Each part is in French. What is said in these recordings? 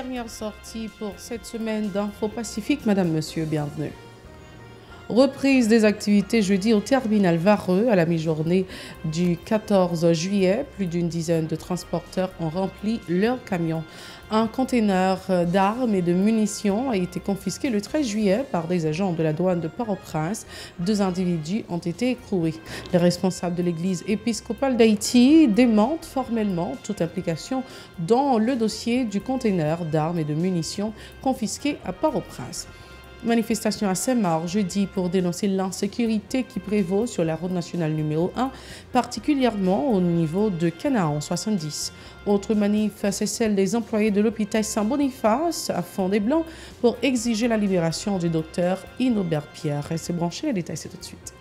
dernière sortie pour cette semaine d'Info Pacifique. Madame, monsieur, bienvenue. Reprise des activités jeudi au terminal Vareux à la mi-journée du 14 juillet. Plus d'une dizaine de transporteurs ont rempli leurs camions. Un conteneur d'armes et de munitions a été confisqué le 13 juillet par des agents de la douane de Port-au-Prince. 2 individus ont été écroués. Les responsables de l'église épiscopale d'Haïti démentent formellement toute implication dans le dossier du conteneur d'armes et de munitions confisqué à Port-au-Prince. Manifestation à Saint-Marc jeudi pour dénoncer l'insécurité qui prévaut sur la route nationale numéro 1, particulièrement au niveau de Canaan 70. Autre manif, c'est celle des employés de l'hôpital Saint-Boniface à Fond-des-Blancs pour exiger la libération du docteur Inobert Pierre. Restez branchés, les détails c'est tout de suite.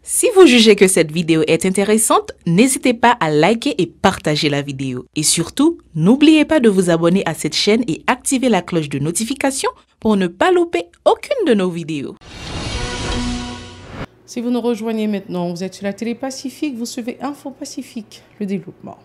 Si vous jugez que cette vidéo est intéressante, n'hésitez pas à liker et partager la vidéo. Et surtout, n'oubliez pas de vous abonner à cette chaîne et activer la cloche de notification pour ne pas louper aucune de nos vidéos. Si vous nous rejoignez maintenant, vous êtes sur la télé Pacifique, vous suivez Info Pacifique, le développement.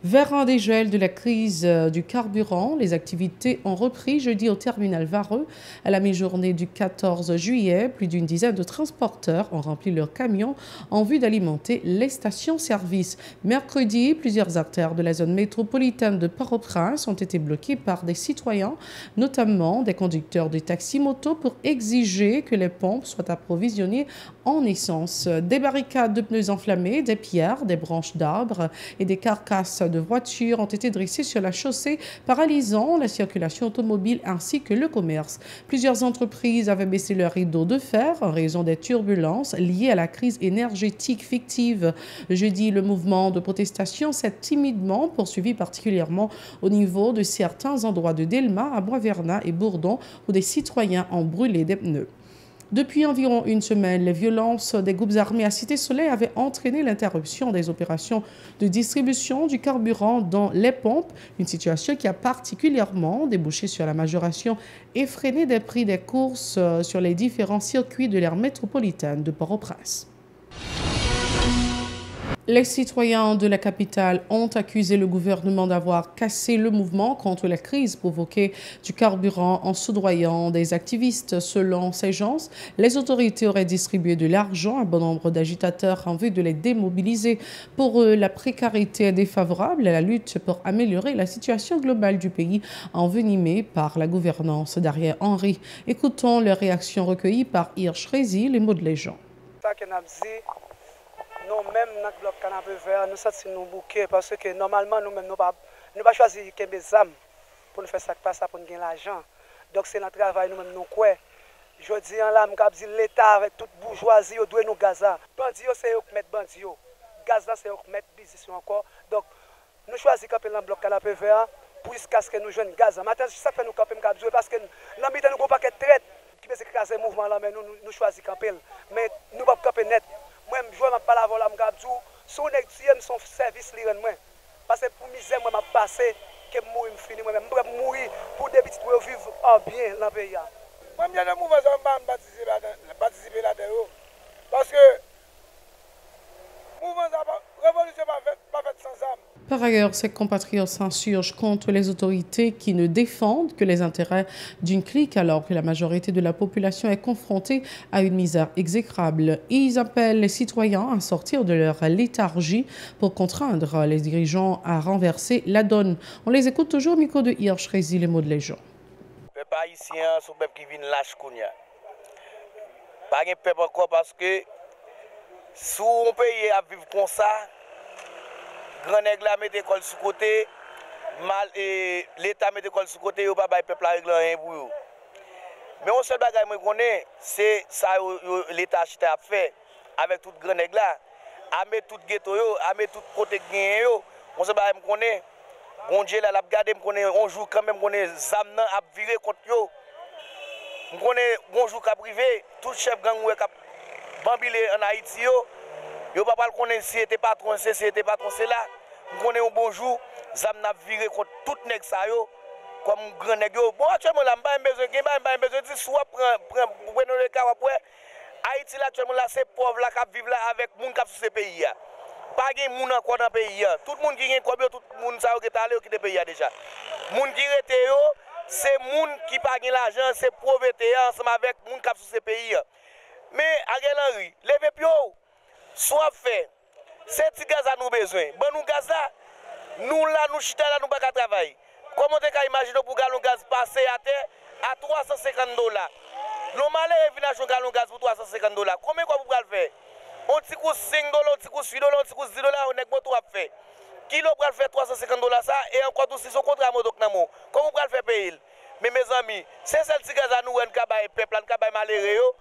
Vers un dégel de la crise du carburant, les activités ont repris jeudi au terminal Vareux. À la mi-journée du 14 juillet, plus d'une dizaine de transporteurs ont rempli leurs camions en vue d'alimenter les stations-service. Mercredi, plusieurs artères de la zone métropolitaine de Port-au-Prince ont été bloquées par des citoyens, notamment des conducteurs de taxi-moto, pour exiger que les pompes soient approvisionnées en essence. Des barricades de pneus enflammés, des pierres, des branches d'arbres et des carcasses de voitures ont été dressées sur la chaussée, paralysant la circulation automobile ainsi que le commerce. Plusieurs entreprises avaient baissé leur rideau de fer en raison des turbulences liées à la crise énergétique fictive. Jeudi, le mouvement de protestation s'est timidement poursuivi, particulièrement au niveau de certains endroits de Delma, à Bois-Vernat et Bourdon, où des citoyens ont brûlé des pneus. Depuis environ une semaine, les violences des groupes armés à Cité-Soleil avaient entraîné l'interruption des opérations de distribution du carburant dans les pompes, une situation qui a particulièrement débouché sur la majoration effrénée des prix des courses sur les différents circuits de l'aire métropolitaine de Port-au-Prince. Les citoyens de la capitale ont accusé le gouvernement d'avoir cassé le mouvement contre la crise provoquée du carburant en soudoyant des activistes. Selon ces gens, les autorités auraient distribué de l'argent à un bon nombre d'agitateurs en vue de les démobiliser. Pour eux, la précarité est défavorable à la lutte pour améliorer la situation globale du pays envenimée par la gouvernance d'Ariel Henry. Écoutons leurs réactions recueillies par Hirsch Rézy, les mots de les gens. Nous, même notre bloc canapé vert, nous sommes nous bouquets parce que normalement, nous-mêmes, nous ne pas choisir des âmes pour nous faire ça, pas ça pour nous gagner l'argent. Donc, c'est notre travail, nous-mêmes, nous quoi. Je dis en là, je dis l'État avec toute bourgeoisie, il doit nous gaza. Bandi, c'est eux qui mettent bandi. Gaz là, c'est eux qui mettent business encore. Donc, nous choisissons camper dans le bloc canapé vert pour que nous jouons gaz. Maintenant, ça fait nous camper parce que nous avons un paquet de traite qui peut écraser le mouvement là, mais nous choisissons camper. Mais nous ne pouvons pas camper net. Moi, je ne vais pas la voler, je son son service moi. Parce que pour misère, moi, je passé que je mourir, je vais mourir pour des petits pour vivre en bien dans le pays. Moi, je ne vais pas participer là-dedans. Parce que le mouvement de la révolution n'est pas fait sans âme. Par ailleurs, ces compatriotes s'insurgent contre les autorités qui ne défendent que les intérêts d'une clique alors que la majorité de la population est confrontée à une misère exécrable. Ils appellent les citoyens à sortir de leur léthargie pour contraindre les dirigeants à renverser la donne. On les écoute toujours au micro de Hirsch Rézy, les mots de les gens. Les Haïtiens sont peuple qui viennent lâcher Kounia. Pas de peuple encore parce que si on pays à vivre comme ça, grand nègre la met l'école sous côté, mal et l'État met l'école sous côté, yo pas bail peuple régler rien pour yo. Mais on seul bagage moi connais, c'est ça l'État a fait avec tout grand nègre là, à mettre tout ghetto yo, à mettre tout côté gain yo. On seul bagage me connais. Bon Dieu là l'a regarder me connais, on joue quand même connais zam nan a virer contre yo. Me connais bonjour ka privé, tout chef gang ouais ka bambile en Haïti yo. Yo pas connaître si était patron c'est là. On connaît un bonjour, zam n'a viré contre tout nèg ça yo comme grand nèg yo. Bon actuellement là pas besoin de soit prend le cas après Haïti là actuellement là c'est pauvre là qui vivent là avec moun qui sur ce pays là. Pas gen moun encore dans pays là. Tout le monde qui gen comme tout le monde ça qui est allé qui pays déjà. Moun qui rete yo, c'est moun qui pa gen l'argent, c'est pauvreté ensemble avec moun qui sous ces pays. Mais Ariel Henry, levez pio, soit fait. C'est petit gaz à nous besoin. Bon nous gaz là, nous là nous chita là nous pas travailler. Comment tu peux imaginer pour galon gaz passer à terre à $350? Normalement, il vient acheter un galon gaz pour $350. Combien vous pouvez le faire? On petit coup $5, on petit coup $8, on petit coup $10, on est pour faire. Qui le peut faire $350 ça et encore tout si son contrat moto comment vous pouvez le faire payer? Mais mes amis, c'est celle petit gaz à nous on cabaye peuple, on cabaye malheureux.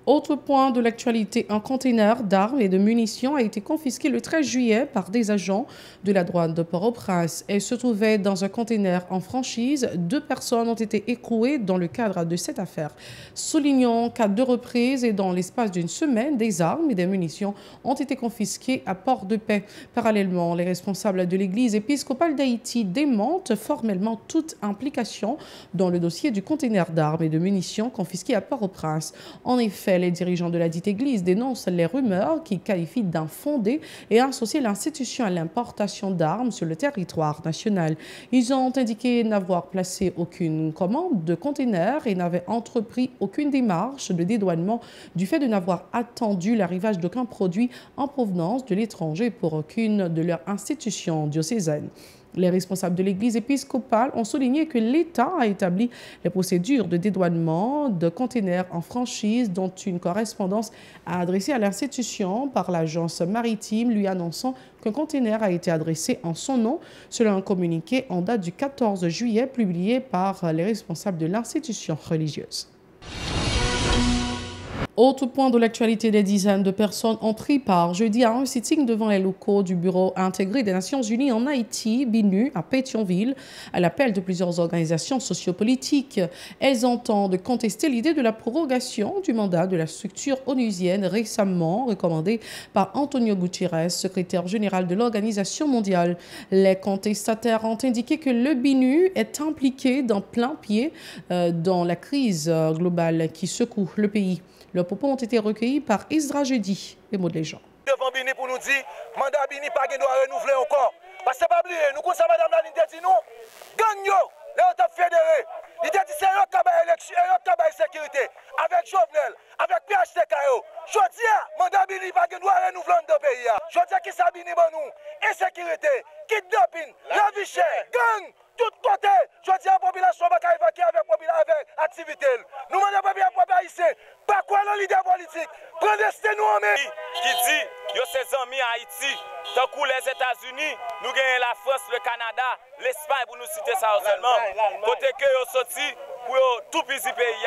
Autre point de l'actualité, un conteneur d'armes et de munitions a été confisqué le 13 juillet par des agents de la douane de Port-au-Prince. Elle se trouvait dans un conteneur en franchise. 2 personnes ont été écrouées dans le cadre de cette affaire. Soulignons qu'à 2 reprises et dans l'espace d'une semaine, des armes et des munitions ont été confisquées à Port-de-Paix. Parallèlement, les responsables de l'Église épiscopale d'Haïti démentent formellement toute implication dans le dossier du conteneur d'armes et de munitions confisqué à Port-au-Prince. En effet, les dirigeants de la dite église dénoncent les rumeurs qui qualifient d'infondées et associent l'institution à l'importation d'armes sur le territoire national. Ils ont indiqué n'avoir placé aucune commande de conteneurs et n'avaient entrepris aucune démarche de dédouanement du fait de n'avoir attendu l'arrivage d'aucun produit en provenance de l'étranger pour aucune de leurs institutions diocésaines. Les responsables de l'Église épiscopale ont souligné que l'État a établi les procédures de dédouanement de conteneurs en franchise, dont une correspondance a adressée à l'institution par l'agence maritime, lui annonçant qu'un conteneur a été adressé en son nom, selon un communiqué en date du 14 juillet publié par les responsables de l'institution religieuse. Autre point de l'actualité, des dizaines de personnes ont pris part jeudi à un sitting devant les locaux du Bureau intégré des Nations Unies en Haïti, BINU, à Pétionville, à l'appel de plusieurs organisations sociopolitiques. Elles entendent contester l'idée de la prorogation du mandat de la structure onusienne récemment recommandée par Antonio Guterres, secrétaire général de l'Organisation mondiale. Les contestataires ont indiqué que le BINU est impliqué d'un plein pied dans la crise globale qui secoue le pays. Leurs propos ont été recueillis par Isra Jeudi, les mots de les gens. Devant Bini pour nous dire, mandat Bini pas doit renouveler encore. Parce que c'est pas oublié, nous connaissons madame la ligne dit nous, gagne les autres fédérés. Il dit c'est eux qui ont élection, eux qui ont sécurité, avec Jovenel, avec PHTKO. Je dis, mandat Bini pas doit renouveler dans le pays. Je dis que ça Bini bon nous, insécurité, kidnapping, la vie chère, gang. Tout côté, je dis à la population va évacuer avec activité. Nous demandons pas bien pour haïtien, pas quoi le leader politique. Prenez nous en main. Qui dit yo ses amis à Haïti, tant que les États-Unis, nous gagnons la France, le Canada, l'Espagne pour nous citer ça seulement. Côté que yo sorti pour tout petit pays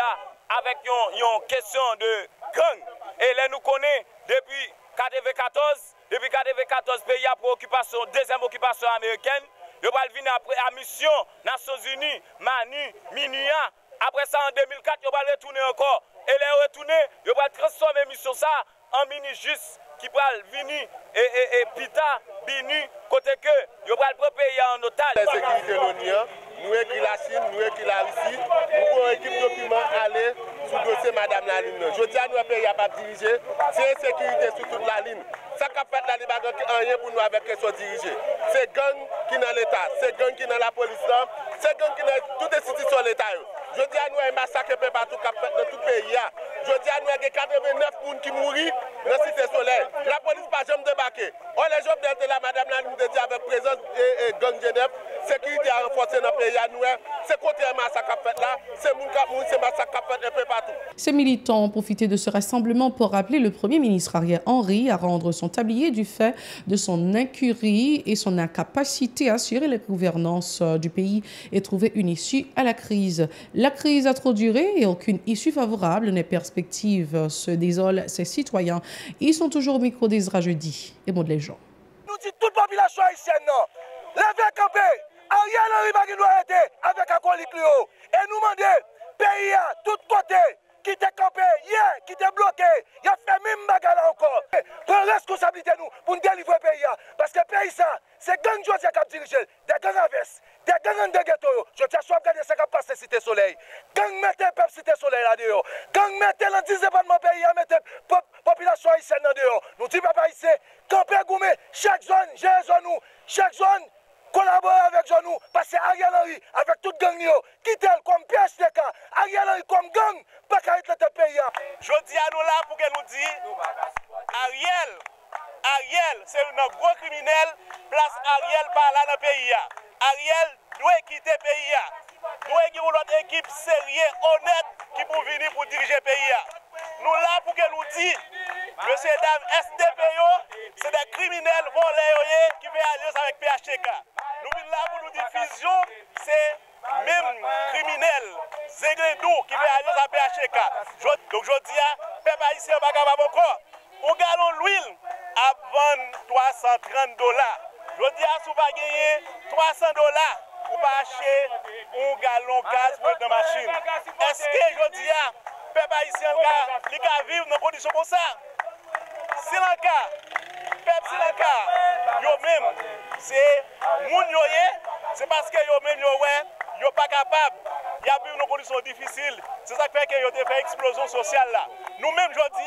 avec une question de gang. Et là nous connaissons depuis 1994 pays à préoccupation, deuxième occupation américaine. Yo va venir après à mission Nations Unies, Manu, Minuya. Après ça en 2004, yo va retourner encore. Et les retourner, yo va transformer mission ça en mini juste qui va venir et Pita, Binu, côté que yo va le pays en otage. La sécurité l'ONU, nous écrit la Chine, nous écrit la Russie, nous avons équipe document aller sous le dossier Madame la ligne. Je dis à nous pays à pas diriger, c'est sécurité sur toute la ligne. Ça qu'a fait la Liban qui rien pour nous avec question diriger. C'est gang qui dans l'État, c'est gang qui dans la police, c'est gang qui dans toutes les institutions de l'État. Je dis à nous un massacre partout qui a fait dans tout le pays. Je dis à nous qu'il y a 89 personnes qui mourent dans la Cité Soleil. La police n'a pas jamais débarqué. On les gens de la Madame la nous dit avec présence et gang Genève, sécurité a renforcé dans le pays à nous. C'est contre un massacre fait là, c'est mon cap, c'est massacre fait un peu partout. Ces militants ont profité de ce rassemblement pour rappeler le Premier ministre Ariel Henry à rendre son tablier du fait de son incurie et son incapacité à assurer la gouvernance du pays et trouver une issue à la crise. La crise a trop duré et aucune issue favorable n'est perspective, se désolent ces citoyens. Ils sont toujours au micro d'Isra Jeudi, et mots de les gens. Nous disons toute population haïtienne, non. Levez campé, Ariel Henry va nous arrêter avec un colis plus haut. Et nous demander, pays à tout côté, qui t'est campé hier, qui t'est bloqué, il a fait même bagarre encore. Prenez responsabilité nous pour nous délivrer le pays. Parce que le pays, ça, c'est gang Josia qui a dirigé, des gangs à veste, des gangs de ghetto. Je tiens à regarder ce qui a passé Cité Soleil. Gang mettez le peuple Cité Soleil là dehors. Gang mettez dans 10 départements pays, mettez la population haïtienne là dehors. Nous disons, papa, ici, campé goumé, chaque zone, j'ai zone nous, chaque zone. collaborer avec nous, parce que Ariel Henry, avec toute gang, qui tel comme PHTK, Ariel Henry comme gang, pas qu'à être le pays. Je dis à nous là pour qu'elle nous dise, Ariel, c'est un gros criminel, place Ariel par là dans le pays. Ariel doit quitter le pays. Doit quitter notre équipe sérieuse, honnête, qui peut venir pour diriger le pays. Nous là pour qu'elle nous dise, monsieur et dame SDPO, c'est des criminels volés qui veulent alliance avec PHTK. Nous sommes là pour nous dire fusion, c'est même criminel, Zégredou qui veut alliance avec PHTK. Donc je dis à peuple haïtien, pas capable encore. Un gallon d'huile à vendre $330. Je dis à si vous pas gagner $300, vous pas acheter un gallon de gaz pour être dans la machine. Est-ce que je dis à peuple haïtien qui vivre dans des conditions comme ça? Si c'est le cas, peuple Sri Lanka, yo-même, c'est moun yoye, c'est parce que yo-même yo pas capable. Il y a eu une condition difficile. C'est ça qui fait qu'il y a fait explosion sociale là. Nous-mêmes, je dis,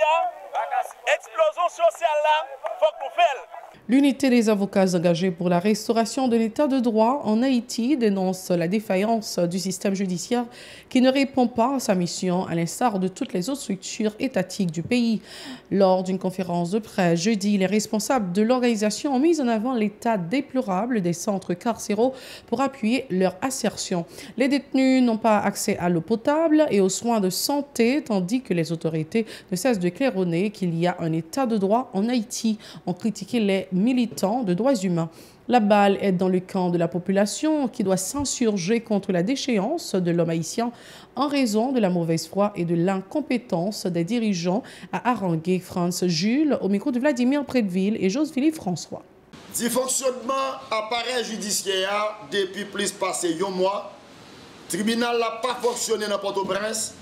explosion sociale là, il faut que nous fassions. L'unité des avocats engagés pour la restauration de l'état de droit en Haïti dénonce la défaillance du système judiciaire qui ne répond pas à sa mission, à l'instar de toutes les autres structures étatiques du pays. Lors d'une conférence de presse jeudi, les responsables de l'organisation ont mis en avant l'état déplorable des centres carcéraux pour appuyer leur assertion. Les détenus n'ont pas accès à l'eau potable et aux soins de santé, tandis que les autorités ne cessent de claironner qu'il y a un état de droit en Haïti. Ont critiqué les militants de droits humains. La balle est dans le camp de la population qui doit s'insurger contre la déchéance de l'homme haïtien en raison de la mauvaise foi et de l'incompétence des dirigeants, a harangué France Jules au micro de Vladimir Prédeville et Joseph-Philippe François. Du fonctionnement appareil judiciaire depuis plus passé un mois, le tribunal n'a pas fonctionné dans Port-au-Prince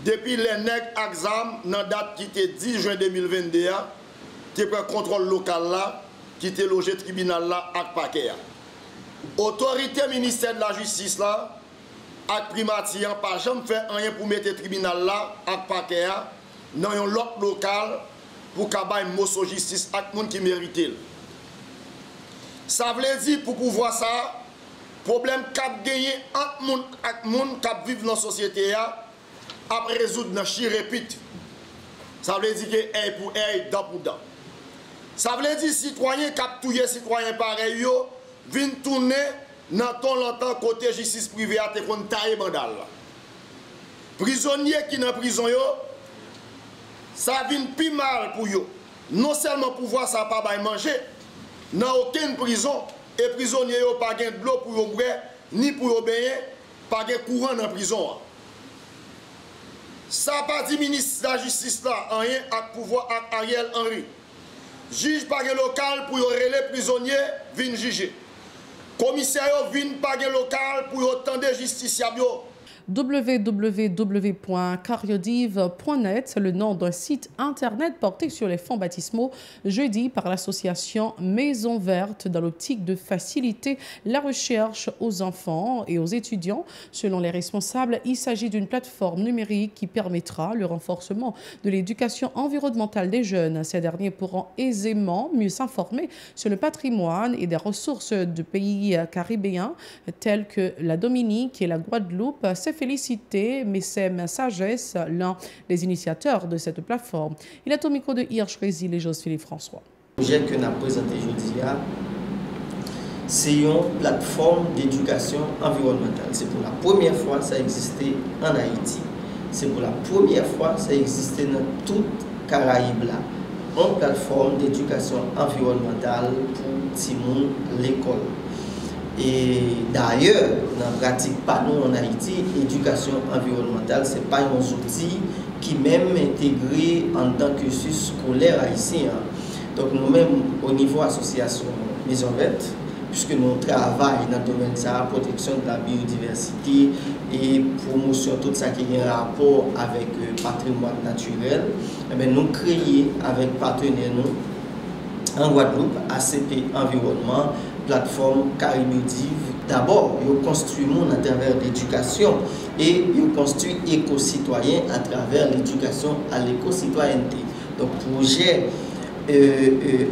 depuis les nègres exam dans date qui était 10 juin 2022. Qui prend contrôle local là, qui était logé tribunal là avec paquet. Autorité ministère de la justice là, avec primati, pas jamais fait rien pour mettre le tribunal là avec paquet dans un lot local pour qu'il y ait une motion justice avec monde qui mérite. Ça veut dire pour pouvoir ça, problème qu'a gagné entre monde avec monde qui vivent dans la société à résoudre dans chi répite. Ça veut dire que un pour un, dent pour dent. Ça veut dire citoyens qui ont citoyens pareils, viennent tourner dans ton longtemps côté justice privée à te tailler bandal. Prisonniers qui sont dans prison, ça vient plus mal pour eux. Non seulement pour voir ça pas manger, dans aucune prison, et prisonniers n'ont pas de l'eau pour boire, ni pour baigner, pas de courant dans la prison. Ça pas dit ministre de la justice là, rien à pouvoir à Ariel Henry. Juge par local pour les prisonniers viennent juger. Commissaire viennent par local pour autant de justiciables. www.cariodive.net, c'est le nom d'un site internet porté sur les fonds baptismaux jeudi par l'association Maison Verte dans l'optique de faciliter la recherche aux enfants et aux étudiants. Selon les responsables, il s'agit d'une plateforme numérique qui permettra le renforcement de l'éducation environnementale des jeunes. Ces derniers pourront aisément mieux s'informer sur le patrimoine et des ressources de pays caribéens tels que la Dominique et la Guadeloupe. Féliciter Messem Sagesse, l'un des initiateurs de cette plateforme. Il est au micro de Hirsch Résil et Joseph-Philippe François. Le projet que nous avons présenté aujourd'hui, c'est une plateforme d'éducation environnementale. C'est pour la première fois que ça existait en Haïti. C'est pour la première fois que ça existait dans toute Caraïbe là. Une plateforme d'éducation environnementale pour Timoun l'école. Et d'ailleurs, dans la pratique, pas nous en Haïti, l'éducation environnementale, ce n'est pas un outil qui même intégré en tant que cursus scolaire haïtien. Donc nous-mêmes, au niveau association Maison Verte, puisque nous travaillons dans le domaine de la protection de la biodiversité et promotion tout ça qui a un rapport avec le patrimoine naturel, eh bien, nous créons avec partenaires nous, en Guadeloupe, ACP Environnement, plateforme Caribidive. D'abord, ils construisent le monde à travers l'éducation et ils construisent éco-citoyen à travers l'éducation à l'éco-citoyenneté. Donc, projet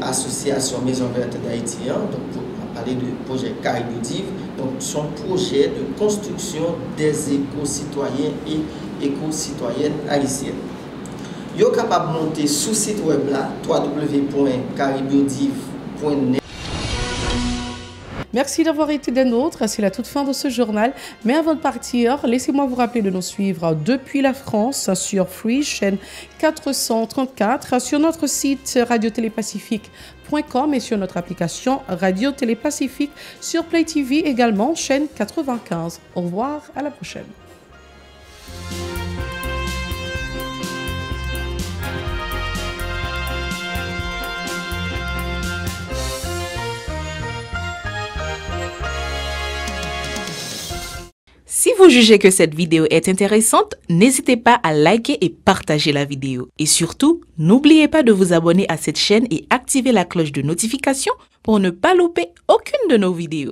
association Maison Verte d'Haïti, donc pour parler de projet Caraïbes-Div, donc son projet de construction des éco-citoyens et éco-citoyennes haïtiennes. Vous êtes capable de monter sur le site web là, www.caraibediv.net. Merci d'avoir été des nôtres, c'est la toute fin de ce journal. Mais avant de partir, laissez-moi vous rappeler de nous suivre depuis la France sur Free, chaîne 434, sur notre site radiotélépacifique.com et sur notre application Radio Télépacifique, sur Play TV également, chaîne 95. Au revoir, à la prochaine. Si vous jugez que cette vidéo est intéressante, n'hésitez pas à liker et partager la vidéo. Et surtout, n'oubliez pas de vous abonner à cette chaîne et activer la cloche de notification pour ne pas louper aucune de nos vidéos.